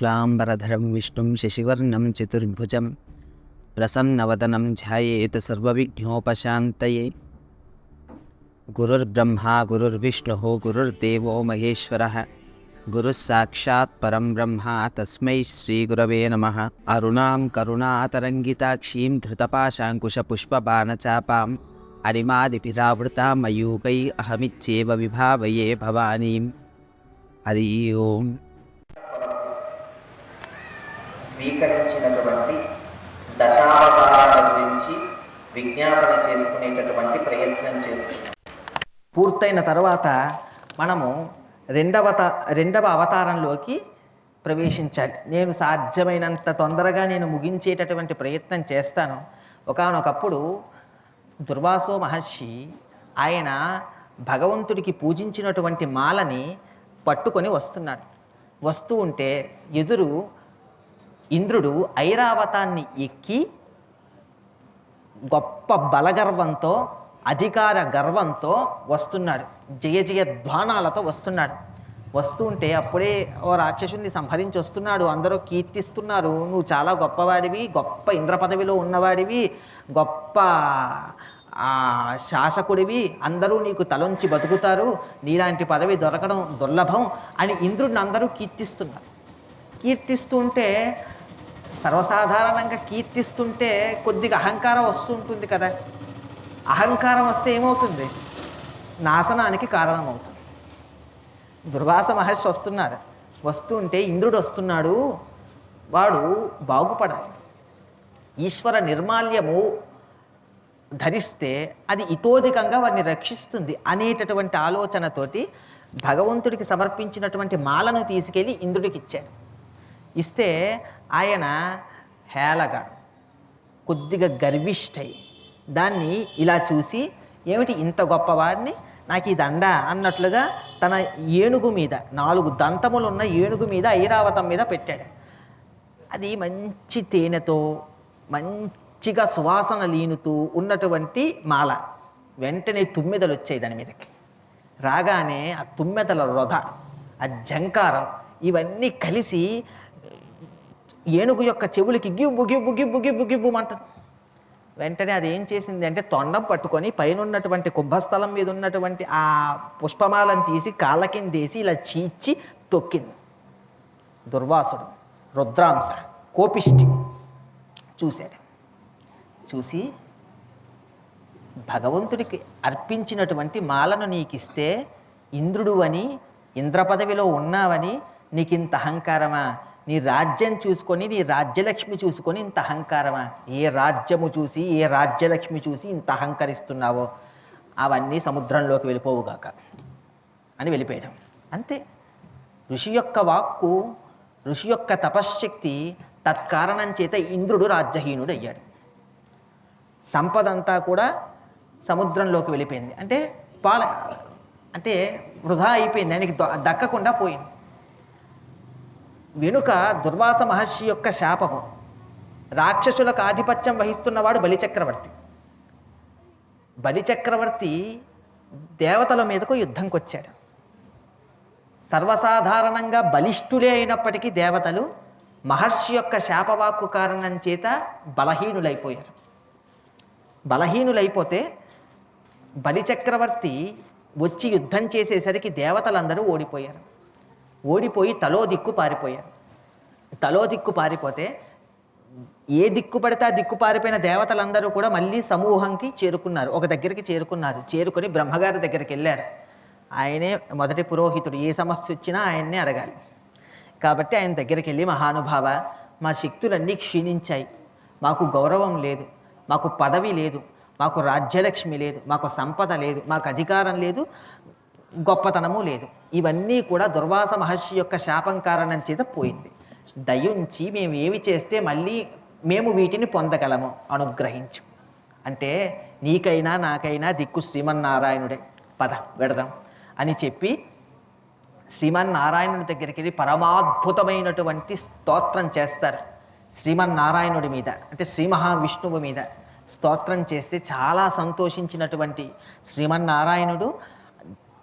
शुक्लांबरधरं विष्णुं शशिवर्णं चतुर्भुजं प्रसन्नवदनं ध्यायेत् सर्वविघ्नोपशान्तये। गुरुर्ब्रह्मा गुरुर्विष्णुः गुरुर्देवो महेश्वरः गुरुः साक्षात् परं ब्रह्म तस्मै श्रीगुरवे नमः। अरुणां करुणातरङ्गिताक्षीं धृतपाशाङ्कुशपुष्पबाणचापाम् अरिमादिभिरावृतां मयूकैः अहमिच्छेव विभावये भवानीं। हरि ओम्। స్వీకరించినటువంటి దశావతారాల గురించి విజ్ఞాపన చేసుకునేటటువంటి ప్రయత్నం చేస్తున్నాం. పూర్తయిన తర్వాత మనము రెండవ అవతారంలోకి ప్రవేశించాలి. నేను సాధ్యమైనంత తొందరగా ముగించేటటువంటి ప్రయత్నం చేస్తాను. ఒకానొకప్పుడు దుర్వాసో మహర్షి ఆయన భగవంతుడికి పూజించినటువంటి మాలని పట్టుకొని వస్తున్నాడు. వస్తూ ఉంటే ఎదురు ఇంద్రుడు ఐరావతాన్ని ఎక్కి గొప్ప బలగర్వంతో అధికార గర్వంతో వస్తున్నాడు. జయ జయ ధ్వానాలతో వస్తున్నాడు. వస్తూ ఉంటే అప్పుడే ఓ రాక్షసుని సంహరించి వస్తున్నాడు. అందరూ కీర్తిస్తున్నారు, నువ్వు చాలా గొప్పవాడివి, గొప్ప ఇంద్ర పదవిలో ఉన్నవాడివి, గొప్ప శాసకుడివి, అందరూ నీకు తలొంచి బతుకుతారు, నీలాంటి పదవి దొరకడం దుర్లభం అని ఇంద్రుడిని అందరూ కీర్తిస్తున్నారు. కీర్తిస్తుంటే సర్వసాధారణంగా కీర్తిస్తుంటే కొద్దిగా అహంకారం వస్తుంటుంది కదా. అహంకారం వస్తే ఏమవుతుంది? నాశనానికి కారణమవుతుంది. దుర్వాస మహర్షి వస్తున్నారు. వస్తుంటే ఇంద్రుడు వస్తున్నాడు, వాడు బాగుపడాలి. ఈశ్వర నిర్మాల్యము ధరిస్తే అది ఇతోధికంగా వారిని రక్షిస్తుంది అనేటటువంటి ఆలోచనతోటి భగవంతుడికి సమర్పించినటువంటి మాలను తీసుకెళ్ళి ఇంద్రుడికి ఇచ్చాడు. ఇస్తే ఆయన హేళగా కొద్దిగా గర్విష్ఠై దాన్ని ఇలా చూసి, ఏమిటి ఇంత గొప్పవాడిని, నాకు ఈ దండ అన్నట్లుగా తన ఏనుగు మీద 4 దంతములున్న ఏనుగు మీద ఐరావతం మీద పెట్టాడు. అది మంచి తేనెతో మంచిగా సువాసన లీనుతూ ఉన్నటువంటి మాల. వెంటనే తుమ్మెదలు వచ్చాయి దాని మీదకి. రాగానే ఆ తుమ్మెదల రొద, ఆ జంకారం ఇవన్నీ కలిసి ఏనుగు యొక్క చెవులకి గివ్వు గివ్వు గివ్వు గివ్వు గివ్వుమంటుంది. వెంటనే అది ఏం చేసింది అంటే తొండం పట్టుకొని పైన ఉన్నటువంటి కుంభస్థలం మీద ఉన్నటువంటి ఆ పుష్పమాలను తీసి కాళ్ళ కిందేసి ఇలా చీల్చి తొక్కింది. దుర్వాసుడు రుద్రాంశ కోపిష్టి చూశాడు. చూసి, భగవంతుడికి అర్పించినటువంటి మాలను నీకిస్తే ఇంద్రుడు అని, ఇంద్ర పదవిలో ఉన్నావని నీకింత అహంకారమా? నీ రాజ్యం చూసుకొని, నీ రాజ్యలక్ష్మి చూసుకొని ఇంత అహంకారమా? ఏ రాజ్యము చూసి, ఏ రాజ్యలక్ష్మి చూసి ఇంత అహంకరిస్తున్నావో అవన్నీ సముద్రంలోకి వెళ్ళిపోవుగాక అని వెళ్ళిపోయడం. అంతే. ఋషి యొక్క వాక్కు, ఋషి యొక్క తపశ్శక్తి తత్కారణం చేత ఇంద్రుడు రాజ్యహీనుడు అయ్యాడు. సంపదంతా కూడా సముద్రంలోకి వెళ్ళిపోయింది. అంటే వృధా అయిపోయింది, ఆయనకి దక్కకుండా పోయింది. వెనుక దుర్వాస మహర్షి యొక్క శాపము. రాక్షసులకు ఆధిపత్యం వహిస్తున్నవాడు బలిచక్రవర్తి. బలిచక్రవర్తి దేవతల మీదకు యుద్ధంకి వచ్చాడు. సర్వసాధారణంగా బలిష్ఠులే అయినప్పటికీ దేవతలు మహర్షి యొక్క శాపవాక్కు కారణం చేత బలహీనులైపోయారు. బలహీనులైపోతే బలిచక్రవర్తి వచ్చి యుద్ధం చేసేసరికి దేవతలందరూ ఓడిపోయారు. ఓడిపోయి తలో దిక్కు పారిపోయారు. తలో దిక్కు పారిపోతే ఏ దిక్కు పడితే ఆ దిక్కు పారిపోయిన దేవతలందరూ కూడా మళ్ళీ సమూహంకి చేరుకున్నారు, ఒక దగ్గరికి చేరుకున్నారు. చేరుకొని బ్రహ్మగారి దగ్గరికి వెళ్ళారు. ఆయనే మొదటి పురోహితుడు, ఏ సమస్య వచ్చినా ఆయన్నే అడగాలి. కాబట్టి ఆయన దగ్గరికి వెళ్ళి, మహానుభావ, మా శక్తులన్నీ క్షీణించాయి, మాకు గౌరవం లేదు, మాకు పదవి లేదు, మాకు రాజ్యలక్ష్మి లేదు, మాకు సంపద లేదు, మాకు అధికారం లేదు, గొప్పతనము లేదు. ఇవన్నీ కూడా దుర్వాస మహర్షి యొక్క శాపం కారణం చేత పోయింది. దయుంచి మేము ఏమి చేస్తే మళ్ళీ మేము వీటిని పొందగలము, అనుగ్రహించు అంటే, నీకైనా నాకైనా దిక్కు శ్రీమన్నారాయణుడే, పద వెడదాం అని చెప్పి శ్రీమన్నారాయణుడి దగ్గరికి వెళ్ళి పరమాద్భుతమైనటువంటి స్తోత్రం చేస్తారు. శ్రీమన్నారాయణుడి మీద, అంటే శ్రీ మహావిష్ణువు మీద స్తోత్రం చేస్తే చాలా సంతోషించినటువంటి శ్రీమన్నారాయణుడు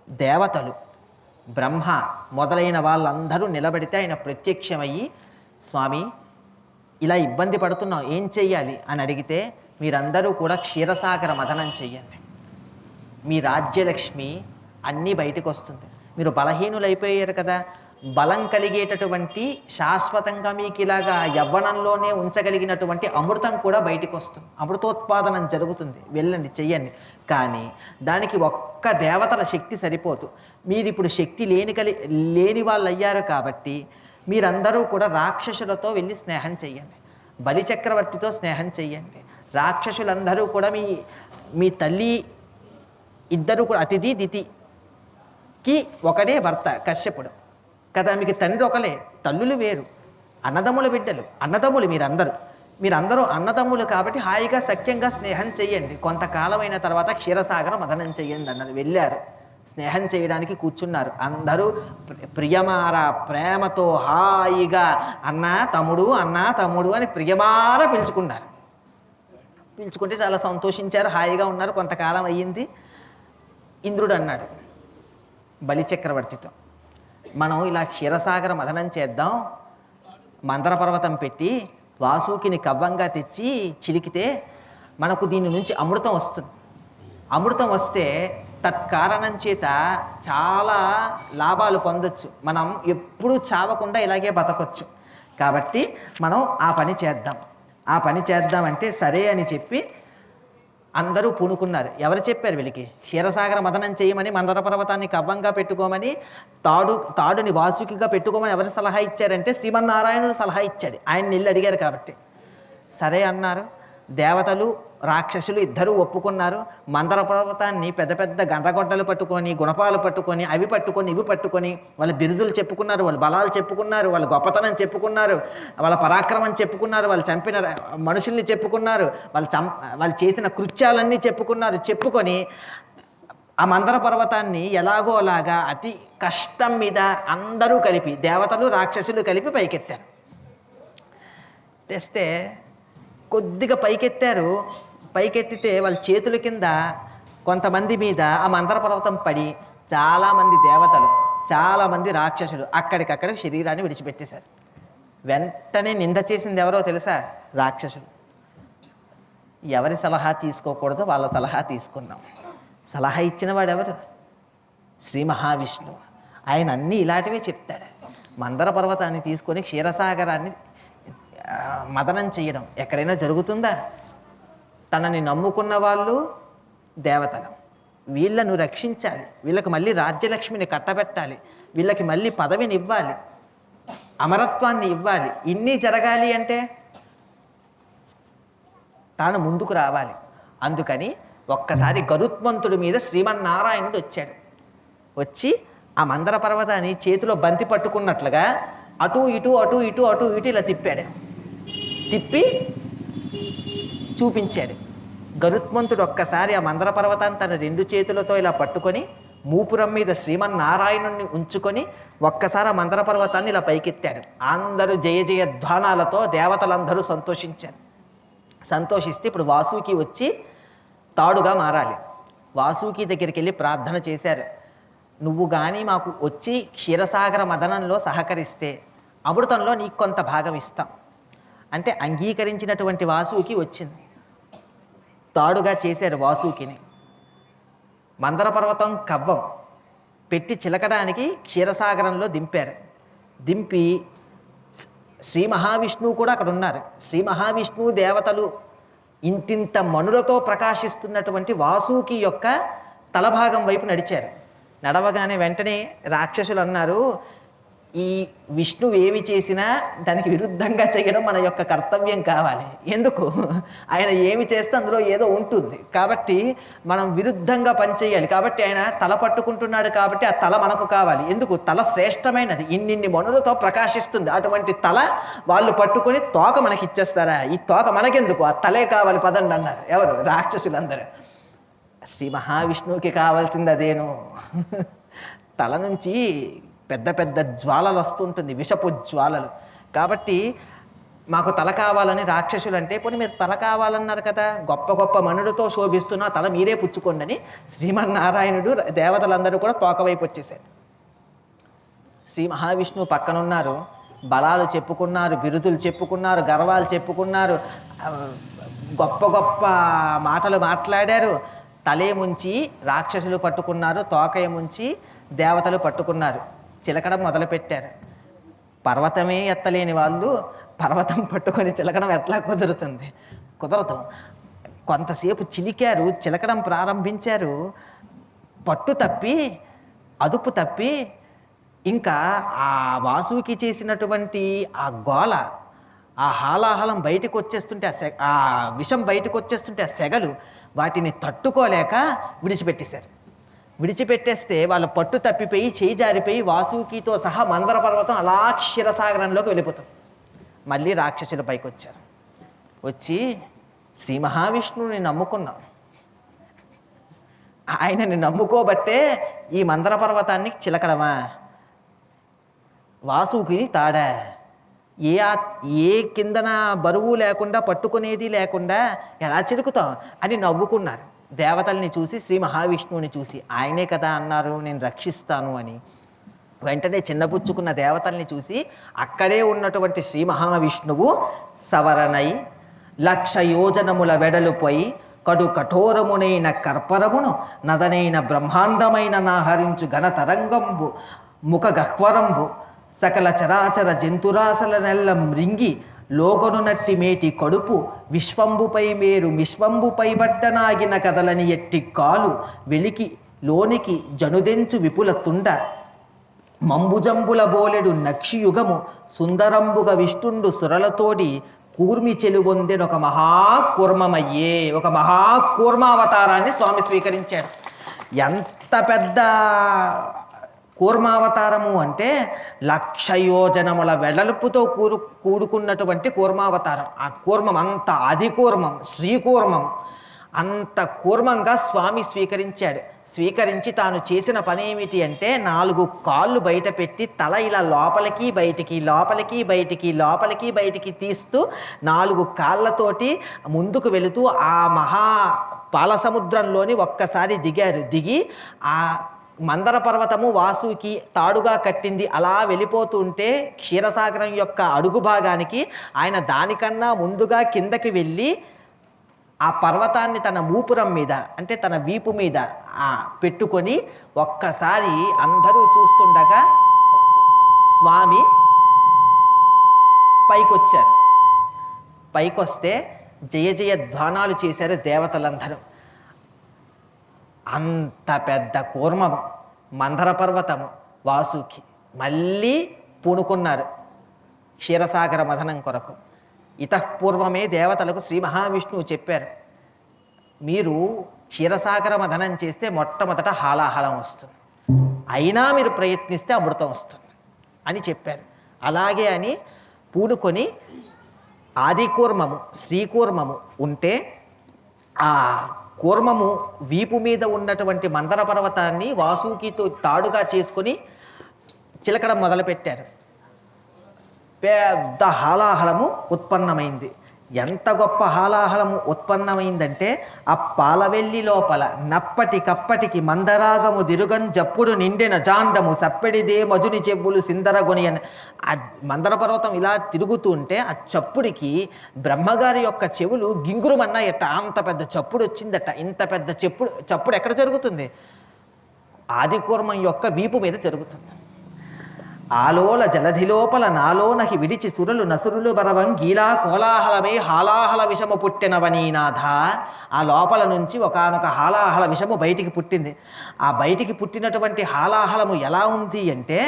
దేవతలు బ్రహ్మ మొదలైన వాళ్ళందరూ నిలబడితే ఆయన ప్రత్యక్షమయ్యి స్వామి ఇలా ఇబ్బంది పడుతున్నాం, ఏం చెయ్యాలి అని అడిగితే, మీరందరూ కూడా క్షీరసాగర మదనం చెయ్యండి. మీ రాజ్యలక్ష్మి అన్నీ బయటకు వస్తుంది. మీరు బలహీనులైపోయారు కదా, బలం కలిగేటటువంటి శాశ్వతంగా మీకు ఇలాగా యవ్వనంలోనే ఉంచగలిగినటువంటి అమృతం కూడా బయటకు వస్తుంది. అమృతోత్పాదనం జరుగుతుంది, వెళ్ళండి చెయ్యండి. కానీ దానికి ఒక్క దేవతల శక్తి సరిపోదు. మీరు ఇప్పుడు శక్తి లేని వాళ్ళు అయ్యారు కాబట్టి మీరందరూ కూడా రాక్షసులతో వెళ్ళి స్నేహం చెయ్యండి. బలిచక్రవర్తితో స్నేహం చెయ్యండి. రాక్షసులందరూ కూడా మీ తల్లి ఇద్దరు కూడా అతిథి దితికి ఒకడే భర్త కశ్యపుడు కదా, మీకు తండ్రి ఒకలే, తల్లులు వేరు, అన్నదమ్ముల బిడ్డలు, అన్నదమ్ములు మీరందరూ అన్నదమ్ములు కాబట్టి హాయిగా సఖ్యంగా స్నేహం చెయ్యండి. కొంతకాలమైన తర్వాత క్షీరసాగర మదనం చెయ్యండి అన్నారు. వెళ్ళారు, స్నేహం చేయడానికి కూర్చున్నారు. అందరూ ప్రియమార ప్రేమతో హాయిగా అన్నా తమ్ముడు అని ప్రియమార పిలుచుకుంటే చాలా సంతోషించారు, హాయిగా ఉన్నారు. కొంతకాలం అయ్యింది. ఇంద్రుడు అన్నాడు బలిచక్రవర్తితో, మనం ఇలా క్షీరసాగర మదనం చేద్దాం, మందర పర్వతం పెట్టి వాసుకిని కవ్వంగా తెచ్చి చిలికితే మనకు దీని నుంచి అమృతం వస్తుంది. అమృతం వస్తే తత్కారణం చేత చాలా లాభాలు పొందొచ్చు, మనం ఎప్పుడూ చావకుండా ఇలాగే బతకొచ్చు. కాబట్టి మనం ఆ పని చేద్దామంటే సరే అని చెప్పి అందరూ పూనుకున్నారు. ఎవరు చెప్పారు వీళ్ళకి క్షీరసాగర మదనం చేయమని, మందర పర్వతాన్ని కవ్వంగా పెట్టుకోమని, తాడుని వాసుకిగా పెట్టుకోమని ఎవరు సలహా ఇచ్చారంటే శ్రీమన్నారాయణుడు సలహా ఇచ్చాడు. ఆయన వెళ్ళి అడిగారు కాబట్టి సరే అన్నారు. దేవతలు రాక్షసులు ఇద్దరూ ఒప్పుకున్నారు. మందర పర్వతాన్ని పెద్ద పెద్ద గండ్రగొడ్డలు పట్టుకొని, గుణపాలు పట్టుకొని, ఇవి పట్టుకొని వాళ్ళ బిరుదులు చెప్పుకున్నారు, వాళ్ళ బలాలు చెప్పుకున్నారు, వాళ్ళ గొప్పతనం చెప్పుకున్నారు, వాళ్ళ పరాక్రమం చెప్పుకున్నారు, వాళ్ళు చంపిన మనుషుల్ని చెప్పుకున్నారు, వాళ్ళు చేసిన కృత్యాలన్నీ చెప్పుకొని ఆ మందర పర్వతాన్ని ఎలాగో అలాగా అతి కష్టం మీద అందరూ కలిపి, దేవతలు రాక్షసులు కలిపి పైకెత్తారు. తెస్తే కొద్దిగా పైకెత్తితే వాళ్ళ చేతుల కింద కొంతమంది మీద ఆ మందర పర్వతం పడి చాలామంది దేవతలు, చాలామంది రాక్షసులు అక్కడికక్కడ శరీరాన్ని విడిచిపెట్టేశారు. వెంటనే నింద చేసింది ఎవరో తెలుసా? రాక్షసులు. ఎవరి సలహా తీసుకోకూడదు, వాళ్ళ సలహా తీసుకున్నాం. సలహా ఇచ్చిన వాడు ఎవరు? శ్రీ మహావిష్ణువు. ఆయన అన్నీ ఇలాంటివే చెప్తాడు. మందర పర్వతాన్ని తీసుకొని క్షీరసాగరాన్ని మదనం చేయడం ఎక్కడైనా జరుగుతుందా? తనని నమ్ముకున్న వాళ్ళు దేవతలు, వీళ్ళను రక్షించాలి, వీళ్ళకి మళ్ళీ రాజ్యలక్ష్మిని కట్టబెట్టాలి, వీళ్ళకి మళ్ళీ పదవిని ఇవ్వాలి, అమరత్వాన్ని ఇవ్వాలి. ఇన్ని జరగాలి అంటే తాను ముందుకు రావాలి. అందుకని ఒక్కసారి గరుత్మంతుడి మీద శ్రీమన్నారాయణుడు వచ్చాడు. వచ్చి ఆ మందర పర్వతాన్ని చేతిలో బంతి పట్టుకున్నట్లుగా అటు ఇటు ఇలా తిప్పి చూపించాడు. గరుత్మంతుడు ఒక్కసారి ఆ మందర పర్వతాన్ని తన రెండు చేతులతో ఇలా పట్టుకొని మూపురం మీద శ్రీమన్నారాయణుణ్ణి ఉంచుకొని ఒక్కసారి ఆ మందర పర్వతాన్ని ఇలా పైకెత్తాడు. అందరూ జయ జయ ధ్వానాలతో దేవతలందరూ సంతోషిస్తే ఇప్పుడు వాసుకి వచ్చి తాడుగా మారాలి. వాసుకి దగ్గరికి వెళ్ళి ప్రార్థన చేశారు. నువ్వు కానీ మాకు వచ్చి క్షీరసాగర మదనంలో సహకరిస్తే అమృతంలో నీకు కొంత భాగం ఇస్తాం అంటే అంగీకరించినటువంటి వాసుకి వచ్చింది. తాడుగా చేశారు వాసుకిని. మందర పర్వతం కవ్వం పెట్టి చిలకడానికి క్షీరసాగరంలో దింపారు. దింపి శ్రీ మహావిష్ణువు కూడా అక్కడ ఉన్నారు. శ్రీ మహావిష్ణువు దేవతలు ఇంతింత మనులతో ప్రకాశిస్తున్నటువంటి వాసుకి యొక్క తలభాగం వైపు నడిచారు. నడవగానే వెంటనే రాక్షసులు అన్నారు, ఈ విష్ణువు ఏమి చేసినా దానికి విరుద్ధంగా చేయడం మన యొక్క కర్తవ్యం కావాలి. ఎందుకు? ఆయన ఏమి చేస్తే అందులో ఏదో ఉంటుంది కాబట్టి మనం విరుద్ధంగా పనిచేయాలి. కాబట్టి ఆయన తల పట్టుకుంటున్నాడు కాబట్టి ఆ తల మనకు కావాలి. ఎందుకు? తల శ్రేష్టమైనది, ఇన్నిన్ని మనులతో ప్రకాశిస్తుంది. అటువంటి తల వాళ్ళు పట్టుకొని తోక మనకి ఇచ్చేస్తారా? ఈ తోక మనకెందుకు, ఆ తలే కావాలి పదండి అన్నారు. ఎవరు? రాక్షసులందరూ. శ్రీ మహావిష్ణువుకి కావాల్సింది అదేను. తల నుంచి పెద్ద పెద్ద జ్వాలలు వస్తుంటుంది, విషపు జ్వాలలు. కాబట్టి మాకు తల కావాలని రాక్షసులు అంటే, పోనీ మీరు తల కావాలన్నారు కదా, గొప్ప గొప్ప మనుడితో శోభిస్తున్న తల మీరే పుచ్చుకోండి అని శ్రీమన్నారాయణుడు దేవతలందరూ కూడా తోకవైపు వచ్చేసారు. శ్రీ మహావిష్ణువు పక్కనున్నారు. బలాలు చెప్పుకున్నారు, బిరుదులు చెప్పుకున్నారు, గర్వాలు చెప్పుకున్నారు, గొప్ప గొప్ప మాటలు మాట్లాడారు. తలే ముంచి రాక్షసులు పట్టుకున్నారు, తోకయ ముంచి దేవతలు పట్టుకున్నారు, చిలకడం మొదలుపెట్టారు. పర్వతమే ఎత్తలేని వాళ్ళు పర్వతం పట్టుకొని చిలకడం ఎట్లా కుదురుతుంది? కుదరదు. కొంతసేపు చిలికారు, చిలకడం ప్రారంభించారు. పట్టు తప్పి, అదుపు తప్పి, ఇంకా ఆ వాసుకి చేసినటువంటి ఆ గోల, ఆ హాలాహలం బయటకు వచ్చేస్తుంటే, ఆ విషం బయటకు వచ్చేస్తుంటే ఆ సెగలు వాటిని తట్టుకోలేక విడిచిపెట్టేశారు. విడిచిపెట్టేస్తే వాళ్ళ పట్టు తప్పిపోయి చేయి జారిపోయి వాసుకితో సహా మందర పర్వతం అలా క్షీరసాగరంలోకి వెళ్ళిపోతుంది. మళ్ళీ రాక్షసుల పైకి వచ్చారు. వచ్చి శ్రీ మహావిష్ణువుని నమ్ముకున్నాం, ఆయనని నమ్ముకోబట్టే ఈ మందర పర్వతాన్ని చిలకడమా, వాసుకి తాడా, ఏ కిందన బరువు లేకుండా పట్టుకునేది లేకుండా ఎలా చిలుకుతాం అని నవ్వుకున్నారు. దేవతల్ని చూసి, శ్రీ మహావిష్ణువుని చూసి, ఆయనే కదా అన్నారు నేను రక్షిస్తాను అని. వెంటనే చిన్నపుచ్చుకున్న దేవతల్ని చూసి అక్కడే ఉన్నటువంటి శ్రీ మహావిష్ణువు సవరణై 1,00,000 యోజనముల వెడలుపై కడు కఠోరమునైన కర్పరమును నదనైన బ్రహ్మాండమైన నాహరించు ఘనతరంగంబు ముఖ గహ్వరంబు సకల చరాచర జంతురాశల నెల్ల మృంగి లోగను నట్టి మేటి కడుపు విశ్వంబుపై మేరు మిశ్వంబుపై బట్టనాగిన కదలని ఎట్టి కాలు వెలికి లోనికి జనుదెంచు విపుల తుండ మంబుజంబుల బోలెడు నక్షియుగము సుందరంబుగ విష్ణుండు సురలతోడి కూర్మి చెలువొందెను ఒక మహాకూర్మమయ్యే. ఒక మహాకూర్మావతారాన్ని స్వామి స్వీకరించాడు. ఎంత పెద్ద కూర్మావతారము అంటే 1,00,000 యోజనముల వెడల్పుతో కూడుకున్నటువంటి కూర్మావతారం. ఆ కూర్మం అంత ఆదికూర్మం, శ్రీకూర్మం, అంత కూర్మంగా స్వామి స్వీకరించాడు. స్వీకరించి తాను చేసిన పని ఏమిటి అంటే 4 కాళ్ళు బయట పెట్టి తల ఇలా లోపలికి బయటికి లోపలికి బయటికి లోపలికి బయటికి తీస్తూ 4 కాళ్ళతోటి ముందుకు వెళుతూ ఆ మహా పాలసముద్రంలోని ఒక్కసారి దిగారు. దిగి ఆ మందర పర్వతము వాసుకి తాడుగా కట్టింది. అలా వెళ్ళిపోతూ ఉంటే క్షీరసాగరం యొక్క అడుగు భాగానికి ఆయన దానికన్నా ముందుగా కిందకి వెళ్ళి ఆ పర్వతాన్ని తన మూపురం మీద అంటే తన వీపు మీద పెట్టుకొని ఒక్కసారి అందరూ చూస్తుండగా స్వామి పైకొచ్చారు. పైకొస్తే జయ జయ ధ్వానాలు చేశారు దేవతలందరూ. అంత పెద్ద కూర్మము మందర పర్వతము వాసుకి మళ్ళీ పూనుకున్నారు క్షీరసాగర మథనం కొరకు. ఇతఃపూర్వమే దేవతలకు శ్రీ మహావిష్ణువు చెప్పారు, మీరు క్షీరసాగర మథనం చేస్తే మొట్టమొదట హాలాహలం వస్తుంది, అయినా మీరు ప్రయత్నిస్తే అమృతం వస్తుంది అని చెప్పారు. అలాగే అని పూనుకొని ఆదికూర్మము శ్రీకూర్మము ఉంటే ఆ కూర్మము వీపు మీద ఉన్నటువంటి మందర పర్వతాన్ని వాసుకితో తాడుగా చేసుకొని చిలకడం మొదలుపెట్టారు. పెద్ద హాలాహలము ఉత్పన్నమైంది. ఎంత గొప్ప హాలాహలము ఉత్పన్నమైందంటే ఆ పాలవెల్లి లోపల నప్పటి కప్పటికి మందరాగము దిరుగం జప్పుడు నిండిన జాండము సప్పెడిదే మజుని చెవులు సిందరగొని అని ఆ మందర పర్వతం ఇలా తిరుగుతుంటే ఆ చప్పుడికి బ్రహ్మగారి యొక్క చెవులు గింగురుమన్నాయట. అంత పెద్ద చప్పుడు వచ్చిందట. ఇంత పెద్ద చప్పుడు ఎక్కడ జరుగుతుంది? ఆదికూర్మం యొక్క వీపు మీద జరుగుతుంది. ఆలోల జలధి లోపల నాలోనహి విడిచి సురులు నసురులు బరవంగీలా కోలాహలమే హాలాహల విషము పుట్టినవనీనాథ. ఆ లోపల నుంచి ఒకానొక హాలాహల విషము బయటికి పుట్టింది. ఆ బయటికి పుట్టినటువంటి హాలాహలము ఎలా ఉంది అంటే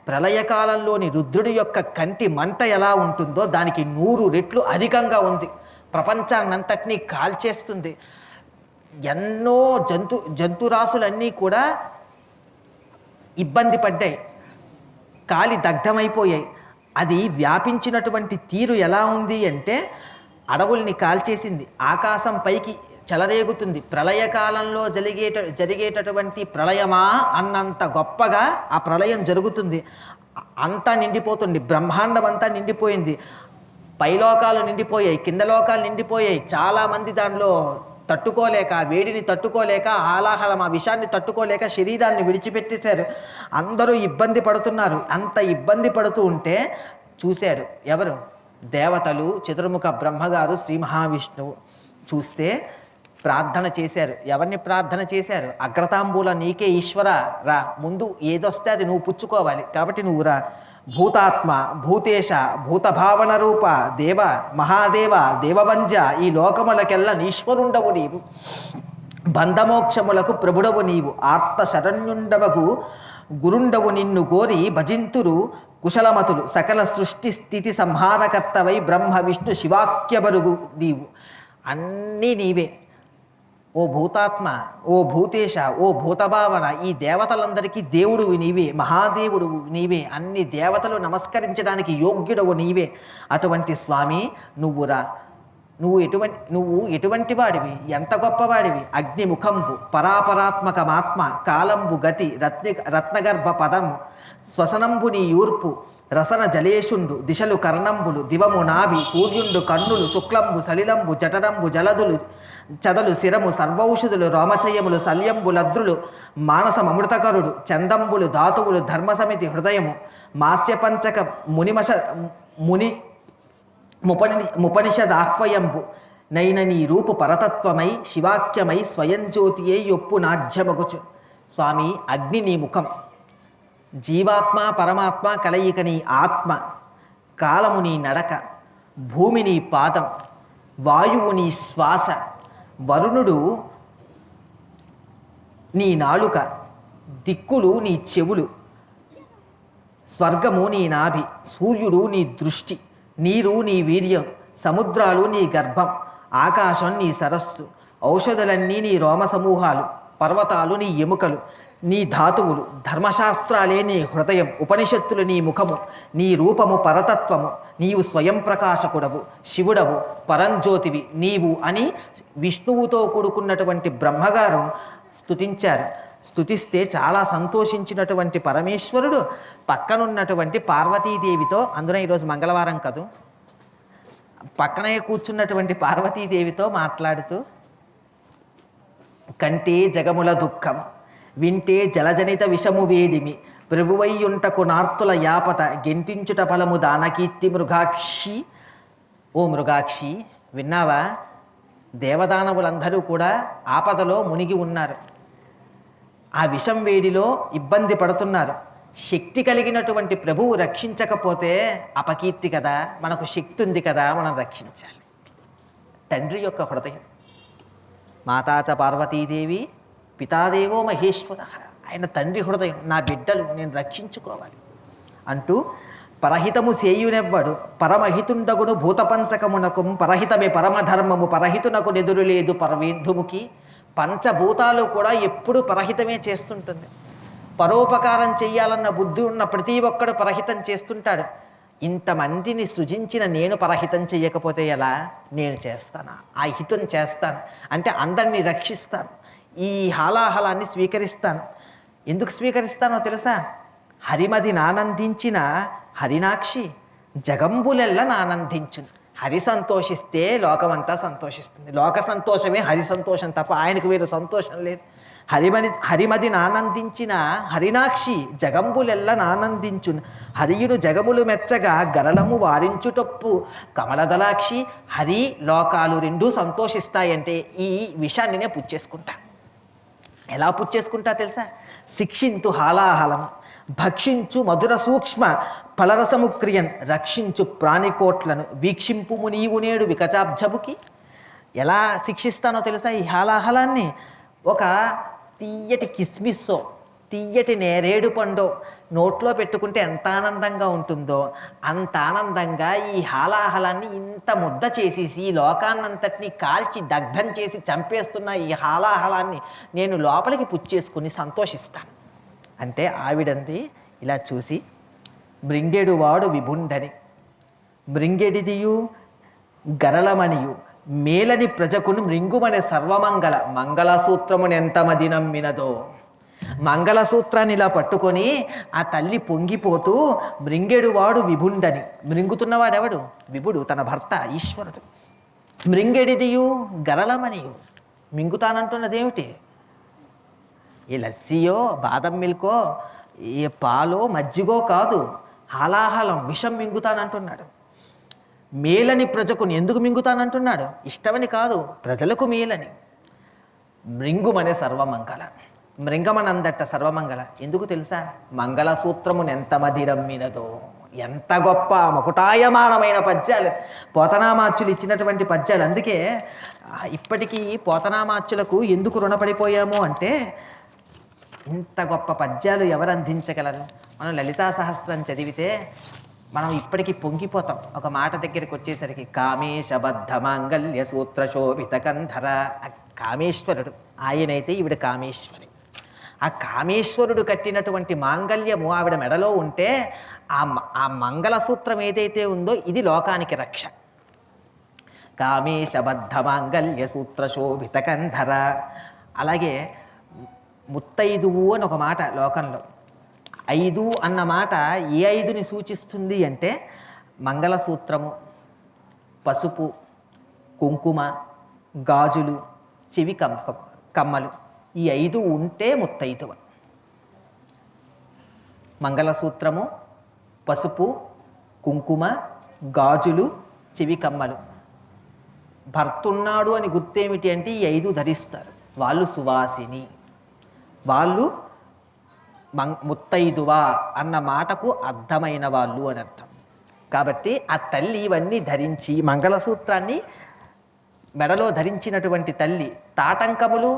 ప్రళయకాలంలోని రుద్రుడి యొక్క కంటి మంట ఎలా ఉంటుందో దానికి 100 రెట్లు అధికంగా ఉంది. ప్రపంచాన్నంతటినీ కాల్చేస్తుంది. ఎన్నో జంతురాశులన్నీ కూడా ఇబ్బంది పడ్డాయి, కాలి దగ్ధమైపోయాయి. అది వ్యాపించినటువంటి తీరు ఎలా ఉంది అంటే అడవుల్ని కాల్చేసింది, ఆకాశం పైకి చెలరేగుతుంది. ప్రళయకాలంలో జరిగేటటువంటి ప్రళయమా అన్నంత గొప్పగా ఆ ప్రళయం జరుగుతుంది. అంతా నిండిపోతుంది, బ్రహ్మాండం అంతా నిండిపోయింది. పైలోకాలు నిండిపోయాయి, కింద లోకాలు నిండిపోయాయి. చాలామంది దానిలో తట్టుకోలేక, వేడిని తట్టుకోలేక, హాలాహలం ఆ విషాన్ని తట్టుకోలేక శరీరాన్ని విడిచిపెట్టేశారు. అందరూ ఇబ్బంది పడుతున్నారు. అంత ఇబ్బంది పడుతూ ఉంటే చూశాడు. ఎవరు? దేవతలు, చతుర్ముఖ బ్రహ్మగారు, శ్రీ మహావిష్ణువు చూస్తే ప్రార్థన చేశారు. ఎవరిని ప్రార్థన చేశారు? అగ్రతాంబూల నీకే ఈశ్వర, రా, ముందు ఏదొస్తే అది నువ్వు పుచ్చుకోవాలి, కాబట్టి నువ్వు రా. భూతాత్మ, భూతేశ, భూతభావన రూప, దేవ, మహాదేవ, దేవవంజ, ఈ లోకములకెల్లా ఈశ్వరుండవు నీవు. బంధమోక్షములకు ప్రభుడవు నీవు. ఆర్త శరణ్యుండవగు గురుండవు నిన్ను కోరి భజింతురు కుశలమతులు. సకల సృష్టి స్థితి సంహారకర్తవై బ్రహ్మ విష్ణు శివాఖ్యబరుగు నీవు. అన్నీ నీవే. ఓ భూతాత్మ, ఓ భూతేశ, ఓ భూతభావన, ఈ దేవతలందరికీ దేవుడువి నీవే, మహాదేవుడు నీవే, అన్ని దేవతలు నమస్కరించడానికి యోగ్యుడవు నీవే. అటువంటి స్వామి నువ్వురా. నువ్వు ఎటువంటి వాడివి? ఎంత గొప్పవాడివి? అగ్నిముఖంబు, పరాపరాత్మకమాత్మ, కాలంబు గతి, రత్నగర్భ పదము, శ్వసనంబు నీ యూర్పు, రసన జలేషుండు, దిశలు కర్ణంబులు, దివము నాభి, సూర్యుండు కన్నులు, శుక్లంబు సలిలంబు, జఠరంబు జలదులు, చదలు శిరము, సర్వౌషధులు, రోమచయములు, శల్యంబులద్రులు, మానసమృతకరుడు, చందంబులు, ధాతువులు, ధర్మసమితి హృదయము, మాస్యపంచక ముపనిషదాహ్వయంబు, నైన నీ రూపు పరతత్వమై శివాఖ్యమై స్వయం జ్యోతి అయి యొప్పు నాజ్యమగుచు. స్వామి, అగ్ని నీ ముఖం, జీవాత్మ పరమాత్మ కలయిక నీ ఆత్మ, కాలము నీ నడక, భూమి నీ పాదం, వాయువు నీ శ్వాస, వరుణుడు నీ నాలుక, దిక్కులు నీ చెవులు, స్వర్గము నీ నాభి, సూర్యుడు నీ దృష్టి, నీరు నీ వీర్యం, సముద్రాలు నీ గర్భం, ఆకాశం నీ సరస్సు, ఔషధులన్నీ నీ రోమ సమూహాలు, పర్వతాలు నీ ఎముకలు, నీ ధాతువులు, ధర్మశాస్త్రాలే నీ హృదయం, ఉపనిషత్తులు నీ ముఖము, నీ రూపము పరతత్వము, నీవు స్వయం ప్రకాశకుడవు, శివుడవు, పరంజ్యోతివి నీవు అని విష్ణువుతో కూడుకున్నటువంటి బ్రహ్మగారు స్తుతించారు. స్తుతిస్తే చాలా సంతోషించినటువంటి పరమేశ్వరుడు పక్కనున్నటువంటి పార్వతీదేవితో, అందున ఈరోజు మంగళవారం కదూ, పక్కనే కూర్చున్నటువంటి పార్వతీదేవితో మాట్లాడుతూ, కంటే జగముల దుఃఖం, వింటే జలజనిత విషము వేడిమి, ప్రభువయ్యుంటకు నార్తుల యాపత, గెంటించుట ఫలము దానకీర్తి మృగాక్షి. ఓ మృగాక్షి, విన్నావా? దేవదానవులందరూ కూడా ఆపదలో మునిగి ఉన్నారు. ఆ విషం వేడిలో ఇబ్బంది పడుతున్నారు. శక్తి కలిగినటువంటి ప్రభువు రక్షించకపోతే అపకీర్తి కదా, మనకు శక్తి ఉంది కదా, మనం రక్షించాలి. తండ్రి యొక్క హృదయం. మాతాచ పార్వతీదేవి, పితాదేవో మహేశ్వర, ఆయన తండ్రి హృదయం. నా బిడ్డలు నేను రక్షించుకోవాలి అంటూ, పరహితము సేయునెవ్వడు పరమహితుండగును భూతపంచకమునకు, పరహితమే పరమధర్మము, పరహితునకు నెదురు లేదు పరవేంధుముకి. పంచభూతాలు కూడా ఎప్పుడూ పరహితమే చేస్తుంటుంది. పరోపకారం చెయ్యాలన్న బుద్ధి ఉన్న ప్రతి ఒక్కడు పరహితం చేస్తుంటాడు. ఇంతమందిని సృజించిన నేను పరహితం చెయ్యకపోతే ఎలా? నేను చేస్తాను, ఆ హితం చేస్తాను, అంటే అందరినీ రక్షిస్తాను, ఈ హాలాహలాన్ని స్వీకరిస్తాను. ఎందుకు స్వీకరిస్తానో తెలుసా? హరిమది నానందించిన హరినాక్షి జగంబులెల్ల నానందించును. హరి సంతోషిస్తే లోకమంతా సంతోషిస్తుంది. లోక సంతోషమే హరి సంతోషం తప్ప ఆయనకు వేరు సంతోషం లేదు. హరిమది నానందించిన హరినాక్షి జగంబులెల్ల నానందించును. హరియును జగములు మెచ్చగా గరళము వారించుటప్పు కమలదలాక్షి. హరి లోకాలు రెండూ సంతోషిస్తాయంటే ఈ విషయాన్ని నేను పుచ్చేసుకుంటా. ఎలా పుచ్చేసుకుంటా తెలుసా? శిక్షింతు హాలాహలం, భక్షించు మధుర సూక్ష్మ ఫలరసముక్రియన్, రక్షించు ప్రాణికోట్లను, వీక్షింపుము నీవు నేడు వికచాబ్జముకి. ఎలా శిక్షిస్తానో తెలుసా ఈ హాలాహలాన్ని? ఒక తీయటి కిస్మిస్సో, తీయటి నేరేడు పండో నోట్లో పెట్టుకుంటే ఎంత ఆనందంగా ఉంటుందో అంత ఆనందంగా ఈ హాలాహలాన్ని ఇంత ముద్ద చేసేసి ఈ లోకాన్నంతటినీ కాల్చి దగ్ధం చేసి చంపేస్తున్న ఈ హాలాహలాన్ని నేను లోపలికి పుచ్చేసుకుని సంతోషిస్తాను అంటే ఆవిడంది ఇలా చూసి, మృంగెడువాడు విభుండని, మృంగెడిదియు గరళమణియు, మేలని ప్రజకును మృంగుమనే సర్వమంగళ, మంగళసూత్రమునెంతమది నమ్మినదో. మంగళసూత్రాన్ని ఇలా పట్టుకొని ఆ తల్లి పొంగిపోతూ, మృంగెడువాడు విభుండని, మృంగుతున్నవాడెవడు? విభుడు, తన భర్త ఈశ్వరుడు. మృంగెడిదియు గరళమణియు, మింగుతానంటున్నదేమిటి? ఈ లస్సీయో బాదం మిల్కో ఏ పాలో మజ్జిగో కాదు, హాలాహలం విషం మింగుతానంటున్నాడు. మేలని ప్రజకుని ఎందుకు మింగుతానంటున్నాడు? ఇష్టమని కాదు, ప్రజలకు మేలని. మృంగుమనే సర్వమంగళ, మృంగమనందట్ట సర్వమంగళ. ఎందుకు తెలుసా? మంగళసూత్రమును ఎంత మధిరమ్మినదో. ఎంత గొప్ప మకుటాయమానమైన పద్యాలు పోతనామాచ్యులు ఇచ్చినటువంటి పద్యాలు. అందుకే ఇప్పటికీ పోతనామాచ్యులకు ఎందుకు రుణపడిపోయాము అంటే, ఇంత గొప్ప పద్యాలు ఎవరు అందించగలరు? మనం లలితా సహస్రం చదివితే మనం ఇప్పటికీ పొంగిపోతాం. ఒక మాట దగ్గరికి వచ్చేసరికి కామేశబద్ధ మాంగళ్య సూత్ర శోభిత కంధర. కామేశ్వరుడు ఆయనైతే ఈవిడ కామేశ్వరి. ఆ కామేశ్వరుడు కట్టినటువంటి మాంగళ్యము ఆవిడ మెడలో ఉంటే ఆ మంగళసూత్రం ఏదైతే ఉందో ఇది లోకానికి రక్ష. కామేశబద్ధ మాంగళ్య సూత్ర శోభిత కంధర. అలాగే ముత్తైదువు అని ఒక మాట లోకంలో. 5 అన్న మాట ఏ 5ని సూచిస్తుంది అంటే మంగళసూత్రము, పసుపు, కుంకుమ, గాజులు, చెవి కమ్మలు. ఈ 5 ఉంటే ముత్తైదువ. మంగళసూత్రము, పసుపు, కుంకుమ, గాజులు, చెవి కమ్మలు. భర్త ఉన్నాడు అని గుర్తేమిటి అంటే ఈ 5 ధరిస్తారు. వాళ్ళు సువాసిని, వాళ్ళు ముత్తైదువ అన్న మాటకు అర్థమైన వాళ్ళు అని అర్థం. కాబట్టి ఆ తల్లి ఇవన్నీ ధరించి మంగళసూత్రాన్ని మెడలో ధరించినటువంటి తల్లి, తాటంకములు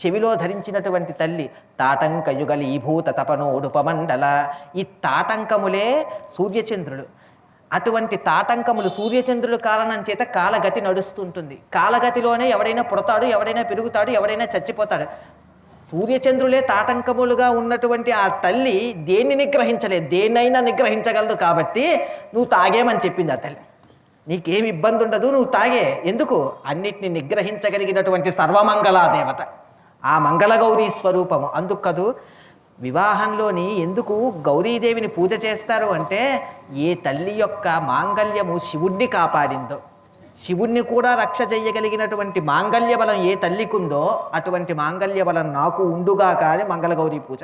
చెవిలో ధరించినటువంటి తల్లి. తాటంకయుగలీభూత తపనోడుపమండల. ఈ తాటంకములే సూర్యచంద్రుడు. అటువంటి తాటంకములు సూర్యచంద్రుల కారణం చేత కాలగతి నడుస్తుంటుంది. కాలగతిలోనే ఎవడైనా పుడతాడు, ఎవడైనా పెరుగుతాడు, ఎవడైనా చచ్చిపోతాడు. సూర్యచంద్రులే తాటంకములుగా ఉన్నటువంటి ఆ తల్లి దేన్ని నిగ్రహించలేదు, దేన్నైనా నిగ్రహించగలదు. కాబట్టి నువ్వు తాగేమని చెప్పింది ఆ తల్లి. నీకేమి ఇబ్బంది ఉండదు, నువ్వు తాగే. ఎందుకు? అన్నిటిని నిగ్రహించగలిగినటువంటి సర్వమంగళా దేవత, ఆ మంగళగౌరీ స్వరూపము. అందుకు కదూ వివాహంలోని ఎందుకు గౌరీదేవిని పూజ చేస్తారు అంటే, ఏ తల్లి యొక్క మాంగళ్యము శివుణ్ణి కాపాడిందో, శివుణ్ణి కూడా రక్ష చెయ్యగలిగినటువంటి మాంగళ్య బలం ఏ తల్లికి ఉందో అటువంటి మాంగళ్య బలం నాకు ఉండుగా కానీ మంగళగౌరీ పూజ.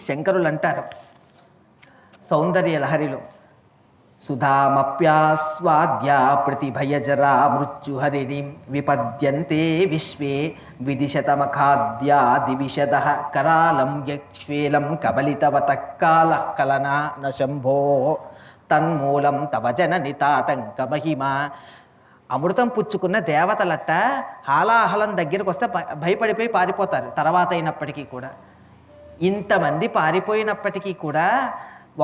శంకరులు అంటారు సౌందర్య లహరిలో, సుధామప్యాస్వాద్య ప్రతిభయజరా మృత్యుహరిణి విపద్యంతే విశ్వే విదిశతమఖాద్యా దివిశద కరాలం యక్ష్వేలం కబలితవత కాల కలనా నశంభో తన్మూలం తవ జనని తాటంక మహిమ. అమృతం పుచ్చుకున్న దేవతలట్ట హాలాహలం దగ్గరకు వస్తే భయపడిపోయి పారిపోతారు. తర్వాత అయినప్పటికీ కూడా, ఇంతమంది పారిపోయినప్పటికీ కూడా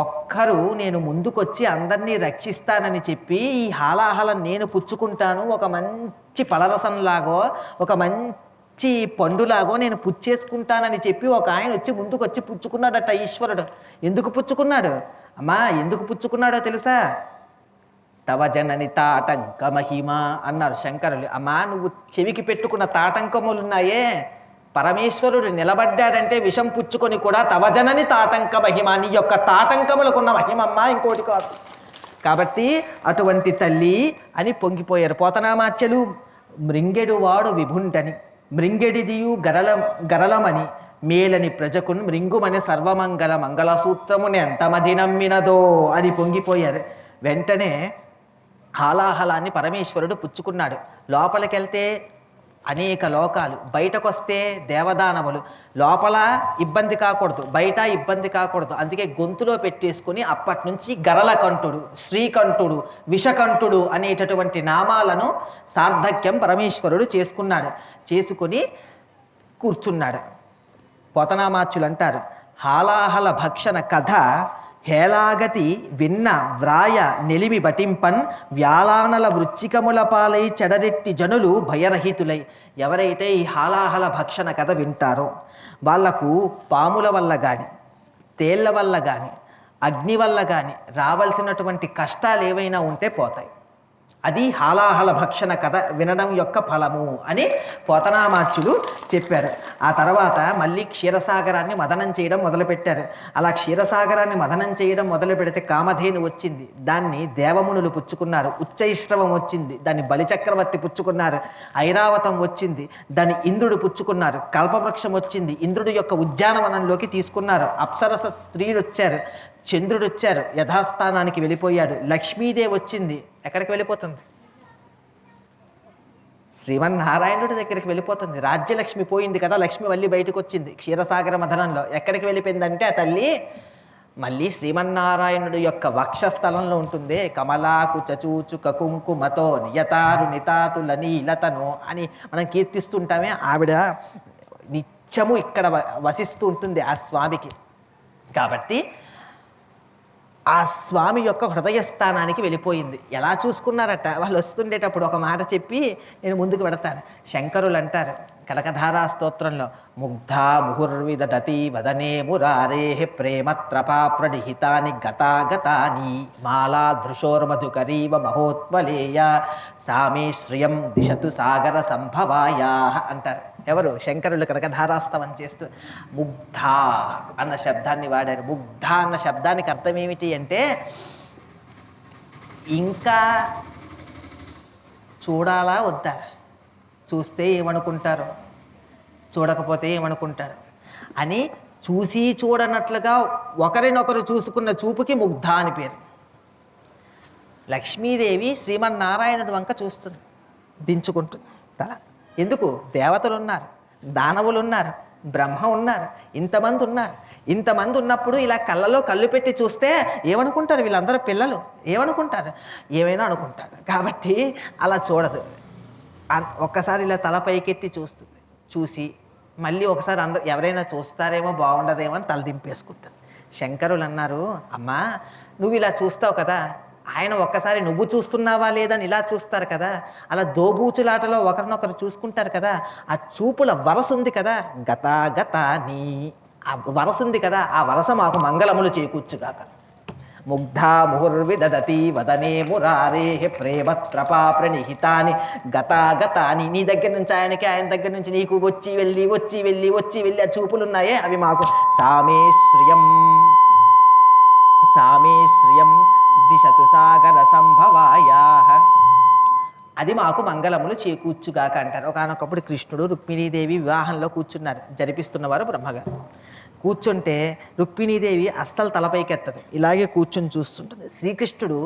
ఒక్కరు నేను ముందుకొచ్చి అందరినీ రక్షిస్తానని చెప్పి ఈ హాలాహలం నేను పుచ్చుకుంటాను, ఒక మంచి పలరసంలాగో ఒక మంచి పండులాగో నేను పుచ్చేసుకుంటానని చెప్పి ఒక ఆయన వచ్చి ముందుకొచ్చి పుచ్చుకున్నాడట ఈశ్వరుడు. ఎందుకు పుచ్చుకున్నాడు? అమ్మా ఎందుకు పుచ్చుకున్నాడో తెలుసా? తవ జనని తాటంక మహిమ అన్నారు శంకరులు. అమ్మా నువ్వు చెవికి పెట్టుకున్న తాటంకములున్నాయే, పరమేశ్వరుడు నిలబడ్డాడంటే విషం పుచ్చుకొని కూడా తవ జనని తాటంక మహిమ, నీ యొక్క తాటంకములకున్న మహిమమ్మ, ఇంకోటి కాదు. కాబట్టి అటువంటి తల్లి అని పొంగిపోయారు పోతనామాచ్యలు. మృంగెడు వాడు విభుంటని, మృంగెడిదియు గరలమని, మేలని ప్రజకున్ మృంగుమని సర్వమంగళ మంగళసూత్రముని ఎంతమది నమ్మినదో అని పొంగిపోయారు. వెంటనే హాలాహలాన్ని పరమేశ్వరుడు పుచ్చుకున్నాడు. లోపలికెళ్తే అనేక లోకాలు, బయటకు వస్తే దేవదానవులు. లోపల ఇబ్బంది కాకూడదు, బయట ఇబ్బంది కాకూడదు. అందుకే గొంతులో పెట్టేసుకుని అప్పటి నుంచి గరళకంఠుడు, శ్రీకంఠుడు, విషకంఠుడు అనేటటువంటి నామాలను సార్థక్యం పరమేశ్వరుడు చేసుకుని కూర్చున్నాడు. పోతనామాచ్యులు అంటారు, హాలాహల భక్షణ కథ హేళాగతి విన్న వ్రాయ నెలిమి బటింపన్ వ్యాలానల వృచ్చికముల పాలై చెడరెట్టి జనులు భయరహితులై. ఎవరైతే ఈ హాలాహల భక్షణ కథ వింటారో వాళ్లకు పాముల వల్ల కానీ, తేళ్ల వల్ల కానీ, అగ్ని వల్ల కానీ రావాల్సినటువంటి కష్టాలు ఏవైనా ఉంటే పోతాయి. అది హాలాహల భక్షణ కథ వినడం యొక్క ఫలము అని పోతనామాచ్యులు చెప్పారు. ఆ తర్వాత మళ్ళీ క్షీరసాగరాన్ని మదనం చేయడం మొదలుపెట్టారు. అలా క్షీరసాగరాన్ని మదనం చేయడం మొదలు పెడితే కామధేను వచ్చింది, దాన్ని దేవమునులు పుచ్చుకున్నారు. ఉచ్చైశ్రవం వచ్చింది, దాన్ని బలిచక్రవర్తి పుచ్చుకున్నారు. ఐరావతం వచ్చింది, దాన్ని ఇంద్రుడు పుచ్చుకున్నారు. కల్పవృక్షం వచ్చింది, ఇంద్రుడి యొక్క ఉద్యానవనంలోకి తీసుకున్నారు. అప్సరస స్త్రీలు వచ్చారు. చంద్రుడు వచ్చారు, యథాస్థానానికి వెళ్ళిపోయాడు. లక్ష్మీదేవి వచ్చింది, ఎక్కడికి వెళ్ళిపోతుంది? శ్రీమన్నారాయణుడి దగ్గరికి వెళ్ళిపోతుంది. రాజ్యలక్ష్మి పోయింది కదా, లక్ష్మి మళ్ళీ బయటకు వచ్చింది క్షీరసాగర మథనంలో. ఎక్కడికి వెళ్ళిపోయిందంటే ఆ తల్లి మళ్ళీ శ్రీమన్నారాయణుడు యొక్క వక్షస్థలంలో ఉంటుంది. కమలాకు చచూచు కకుంకుమతో నియతారు నితాతుల నీలతను అని మనం కీర్తిస్తుంటామే. ఆవిడ నిత్యము ఇక్కడ వసిస్తూ ఉంటుంది ఆ స్వామికి. కాబట్టి ఆ స్వామి యొక్క హృదయస్థానానికి వెళ్ళిపోయింది. ఎలా చూసుకున్నారట? వాళ్ళు వస్తుండేటప్పుడు ఒక మాట చెప్పి నేను ముందుకు పెడతాను. శంకరులు అంటారు కనకధారా స్తోత్రంలో, ముగ్ధా ముహుర్విదధతి వదనే మురారే ప్రేమత్రపా ప్రణిహితాని గతాగతాని మాలా దృశోర్మధుకరీవ మహోత్మలేయ సామే శ్రియం దిశతు సాగర సంభవాయా అంటారు. ఎవరు? శంకరులు కనకధారాస్తవం చేస్తూ ముగ్ధ అన్న శబ్దాన్ని వాడారు. ముగ్ధ అన్న శబ్దానికి అర్థం ఏమిటి అంటే ఇంకా చూడాలా వద్దా? చూస్తే ఏమనుకుంటారు, చూడకపోతే ఏమనుకుంటారు అని చూసి చూడనట్లుగా ఒకరినొకరు చూసుకున్న చూపుకి ముగ్ధ అని పేరు. లక్ష్మీదేవి శ్రీమన్నారాయణుడి వంక చూస్తుంది, దించుకుంటుంది తల. ఎందుకు? దేవతలు ఉన్నారు, దానవులు ఉన్నారు, బ్రహ్మ ఉన్నారు, ఇంతమంది ఉన్నారు. ఇంతమంది ఉన్నప్పుడు ఇలా కళ్ళలో కళ్ళు పెట్టి చూస్తే ఏమనుకుంటారు? వీళ్ళందరూ పిల్లలు ఏమనుకుంటారు? ఏమైనా అనుకుంటారు. కాబట్టి అలా చూడదు. ఒక్కసారి ఇలా తల పైకెత్తి చూస్తుంది. చూసి మళ్ళీ ఒకసారి ఎవరైనా చూస్తారేమో బాగుండదేమో అని తల దింపేసుకుంటుంది. శంకరులు అన్నారు, అమ్మా నువ్వు ఇలా చూస్తావు కదా, ఆయన ఒక్కసారి నువ్వు చూస్తున్నావా లేదని ఇలా చూస్తారు కదా, అలా దోబూచులాటలో ఒకరినొకరు చూసుకుంటారు కదా, ఆ చూపుల వరస ఉంది కదా, గత నీ ఆ వరస ఉంది కదా, ఆ వరస మాకు మంగళములు చేకూర్చుగాక. ముగ్ధా ముహుర్విదధతి వదనే మురారే ప్రేమత్రపా ప్రణిహితాని గతాగతాని. నీ దగ్గర నుంచి ఆయనకి, ఆయన దగ్గర నుంచి నీకు వచ్చి వెళ్ళి వచ్చి వెళ్ళి వచ్చి వెళ్ళి ఆ చూపులున్నాయే అవి మాకు సామే శ్రియం దిశతు సాగర సంభవాయా, అది మాకు మంగళములు చేకూర్చుగాక అంటారు. ఒకనొకప్పుడు కృష్ణుడు రుక్మిణీదేవి వివాహంలో కూర్చున్నారు, జరిపిస్తున్నవారు బ్రహ్మగారు. కూర్చుంటే రుక్మిణీదేవి అస్సలు తలపైకెత్తదు, ఇలాగే కూర్చొని చూస్తుంటుంది. శ్రీకృష్ణుడు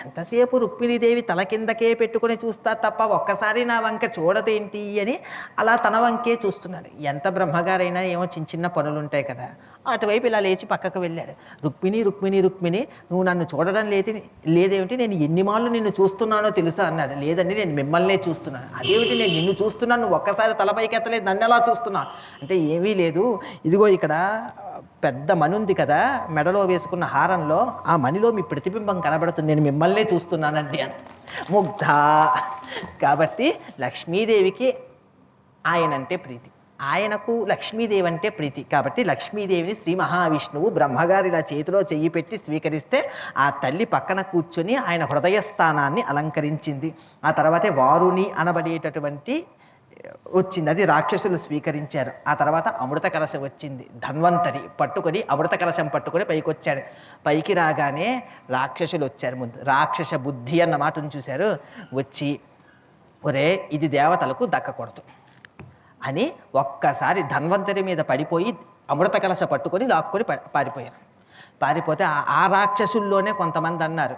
ఎంతసేపు రుక్మిణీదేవి తల కిందకే పెట్టుకొని చూస్తా తప్ప ఒక్కసారి నా వంక చూడదేంటి అని అలా తన వంకే చూస్తున్నాడు. ఎంత బ్రహ్మగారైనా ఏమో చిన్న చిన్న పనులు ఉంటాయి కదా, అటువైపు ఇలా లేచి పక్కకు వెళ్ళాడు. రుక్మిణి నువ్వు నన్ను చూడడం లేదేమిటి, నేను ఎన్ని మాళ్ళు నిన్ను చూస్తున్నానో తెలుసా అన్నాడు. లేదండి నేను మిమ్మల్నే చూస్తున్నాను. అదేమిటి నేను నిన్ను చూస్తున్నాను, నువ్వు ఒక్కసారి తలపైకి ఎత్తలేదు, నన్ను ఎలా చూస్తున్నావు అంటే ఏమీ లేదు, ఇదిగో ఇక్కడ పెద్ద మణి ఉంది కదా మెడలో వేసుకున్న హారంలో, ఆ మణిలో మీ ప్రతిబింబం కనబడుతుంది, నేను మిమ్మల్నే చూస్తున్నానండి అని. ముగ్ధ. కాబట్టి లక్ష్మీదేవికి ఆయనంటే ప్రీతి, ఆయనకు లక్ష్మీదేవి అంటే ప్రీతి. కాబట్టి లక్ష్మీదేవిని శ్రీ మహావిష్ణువు బ్రహ్మగారి ఇలా చేతిలో చెయ్యి పెట్టి స్వీకరిస్తే ఆ తల్లి పక్కన కూర్చొని ఆయన హృదయస్థానాన్ని అలంకరించింది. ఆ తర్వాతే వారుని అనబడేటటువంటి వచ్చింది, అది రాక్షసులు స్వీకరించారు. ఆ తర్వాత అమృత కలశం వచ్చింది. ధన్వంతరి పట్టుకొని అమృత కలశం పట్టుకొని పైకి వచ్చాడు. పైకి రాగానే రాక్షసులు వచ్చారు. ముందు రాక్షస బుద్ధి అన్న మాటను చూశారు. వచ్చి ఒరే ఇది దేవతలకు దక్కకూడదు అని ఒక్కసారి ధన్వంతరి మీద పడిపోయి అమృత కలశ పట్టుకొని లాక్కొని పారిపోయారు. పారిపోతే ఆ రాక్షసుల్లోనే కొంతమంది అన్నారు,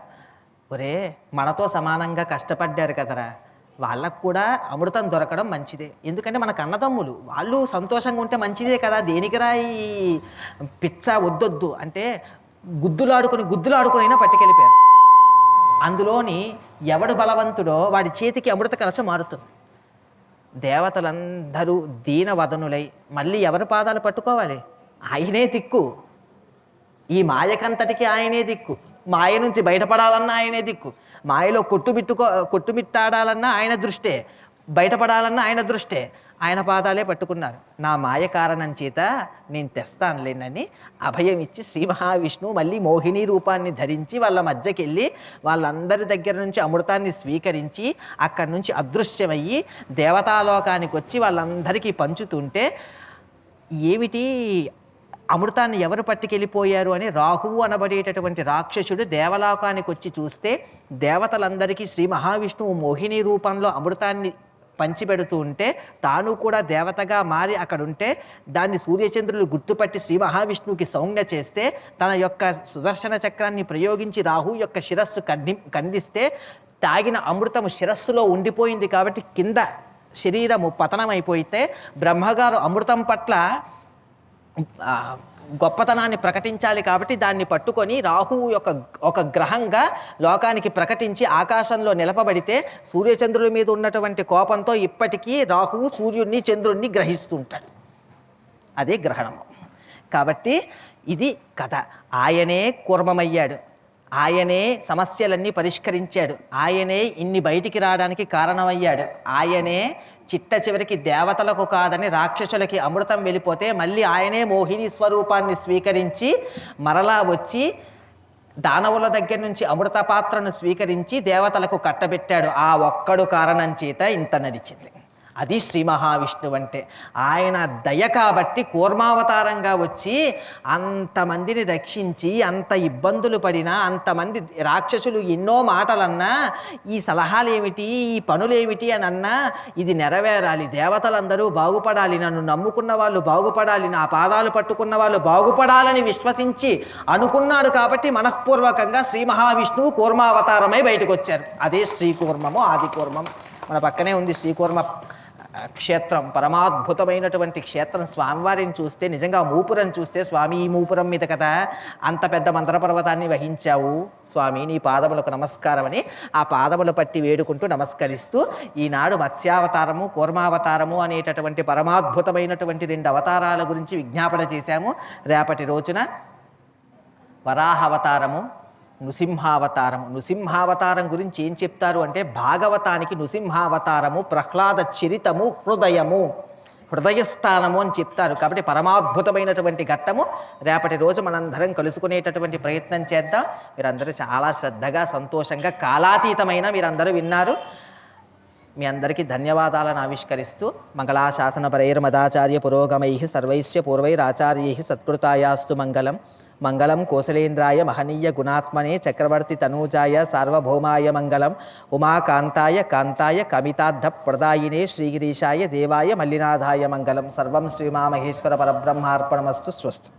ఒరే మనతో సమానంగా కష్టపడ్డారు కదరా, వాళ్ళకు కూడా అమృతం దొరకడం మంచిదే, ఎందుకంటే మనకు అన్నదమ్ములు, వాళ్ళు సంతోషంగా ఉంటే మంచిదే కదా, దేనికిరా ఈ పిచ్చ వద్దొద్దు అంటే గుద్దులాడుకొని అయినా పట్టుకెళ్ళిపోయారు. అందులోని ఎవడు బలవంతుడో వాడి చేతికి అమృత కలశ మారుతుంది. దేవతలందరూ దీనవదనులై మళ్ళీ ఎవరి పాదాలు పట్టుకోవాలి? ఆయనే దిక్కు, ఈ మాయకంతటికి ఆయనే దిక్కు, మాయ నుంచి బయటపడాలన్నా ఆయనే దిక్కు, మాయలో కొట్టుమిట్టాడాలన్నా ఆయన దృష్టే, బయటపడాలన్నా ఆయన దృష్టే. ఆయన పాదాలే పట్టుకున్నారు. నా మాయ కారణం చేత నేను తెస్తానులేనని అభయం ఇచ్చి శ్రీ మహావిష్ణువు మళ్ళీ మోహిని రూపాన్ని ధరించి వాళ్ళ మధ్యకి వెళ్ళి వాళ్ళందరి దగ్గర నుంచి అమృతాన్ని స్వీకరించి అక్కడి నుంచి అదృశ్యమయ్యి దేవతాలోకానికి వచ్చి వాళ్ళందరికీ పంచుతుంటే, ఏమిటి అమృతాన్ని ఎవరు పట్టుకెళ్ళిపోయారు అని రాహువు అనబడేటటువంటి రాక్షసుడు దేవలోకానికి వచ్చి చూస్తే దేవతలందరికీ శ్రీ మహావిష్ణువు మోహిని రూపంలో అమృతాన్ని పంచిపెడుతూ ఉంటే తాను కూడా దేవతగా మారి అక్కడ ఉంటే దాన్ని సూర్యచంద్రులు గుర్తుపట్టి శ్రీ మహావిష్ణువుకి సౌజ్ఞ చేస్తే తన యొక్క సుదర్శన చక్రాన్ని ప్రయోగించి రాహు యొక్క శిరస్సు ఖండిస్తే తాగిన అమృతము శిరస్సులో ఉండిపోయింది కాబట్టి కింద శరీరము పతనమైపోతే బ్రహ్మగారు అమృతం పట్ల గొప్పతనాన్ని ప్రకటించాలి కాబట్టి దాన్ని పట్టుకొని రాహువు యొక్క ఒక గ్రహంగా లోకానికి ప్రకటించి ఆకాశంలో నిలపబడితే సూర్యచంద్రుల మీద ఉన్నటువంటి కోపంతో ఇప్పటికీ రాహువు సూర్యుడిని చంద్రుడిని గ్రహిస్తుంటాడు. అదే గ్రహణము. కాబట్టి ఇది కథ. ఆయనే కూర్మమయ్యాడు, ఆయనే సమస్యలన్నీ పరిష్కరించాడు, ఆయనే ఇన్ని బయటికి రావడానికి కారణమయ్యాడు, ఆయనే చిట్ట చివరికి దేవతలకు కాదని రాక్షసులకి అమృతం వెళ్ళిపోతే మళ్ళీ ఆయనే మోహిని స్వరూపాన్ని స్వీకరించి మరలా వచ్చి దానవుల దగ్గర నుంచి అమృత పాత్రను స్వీకరించి దేవతలకు కట్టబెట్టాడు. ఆ ఒక్కడు కారణం చేత ఇంత నడిచింది. అది శ్రీ మహావిష్ణువు అంటే. ఆయన దయ కాబట్టి కూర్మావతారంగా వచ్చి అంతమందిని రక్షించి అంత ఇబ్బందులు పడినా అంతమంది రాక్షసులు ఎన్నో మాటలన్నా ఈ సలహాలు ఏమిటి ఈ పనులేమిటి అని అన్నా ఇది నెరవేరాలి, దేవతలందరూ బాగుపడాలి, నన్ను నమ్ముకున్న వాళ్ళు బాగుపడాలి, నా పాదాలు పట్టుకున్న వాళ్ళు బాగుపడాలని విశ్వసించి అనుకున్నాడు కాబట్టి మనఃపూర్వకంగా శ్రీ మహావిష్ణువు కూర్మావతారమై బయటకు వచ్చారు. అదే శ్రీకూర్మము, ఆది కూర్మము. మన పక్కనే ఉంది శ్రీకూర్మ క్షేత్రం, పరమాద్భుతమైనటువంటి క్షేత్రం. స్వామివారిని చూస్తే నిజంగా మూపురం చూస్తే స్వామి ఈ మూపురం మీద కదా అంత పెద్ద మంత్రపర్వతాన్ని వహించావు స్వామి, నీ పాదములకు నమస్కారం అని ఆ పాదములు పట్టి వేడుకుంటూ నమస్కరిస్తూ ఈనాడు మత్స్యావతారము కూర్మావతారము అనేటటువంటి పరమాద్భుతమైనటువంటి 2 అవతారాల గురించి విజ్ఞాపన చేశాము. రేపటి రోజున వరాహావతారము, నృసింహావతారము. నృసింహావతారం గురించి ఏం చెప్తారు అంటే భాగవతానికి నృసింహావతారము ప్రహ్లాద చరితము హృదయము, హృదయస్థానము అని చెప్తారు. కాబట్టి పరమాద్భుతమైనటువంటి ఘట్టము రేపటి రోజు మనందరం కలుసుకునేటటువంటి ప్రయత్నం చేద్దాం. మీరందరూ చాలా శ్రద్ధగా సంతోషంగా కాలాతీతమైన మీరందరూ విన్నారు. మీ అందరికీ ధన్యవాదాలను ఆవిష్కరిస్తూ మంగళాశాసనపరైర్మదాచార్య పురోగమై సర్వైశ్య పూర్వైరాచార్యై సత్కృతాయాస్తు మంగళం. మంగళం కోసలేంద్రాయ మహనీయ గుణాత్మనే చక్రవర్తి తనూజాయ సార్వభౌమాయ మంగళం. ఉమాకాంతాయ కాంతాయ కమితార్థ ప్రదాయినే శ్రీగిరీశాయ దేవాయ మల్లినాథాయ మంగళం. సర్వం శ్రీమామహేశ్వర పరబ్రహ్మార్పణమస్తు. స్వస్తి.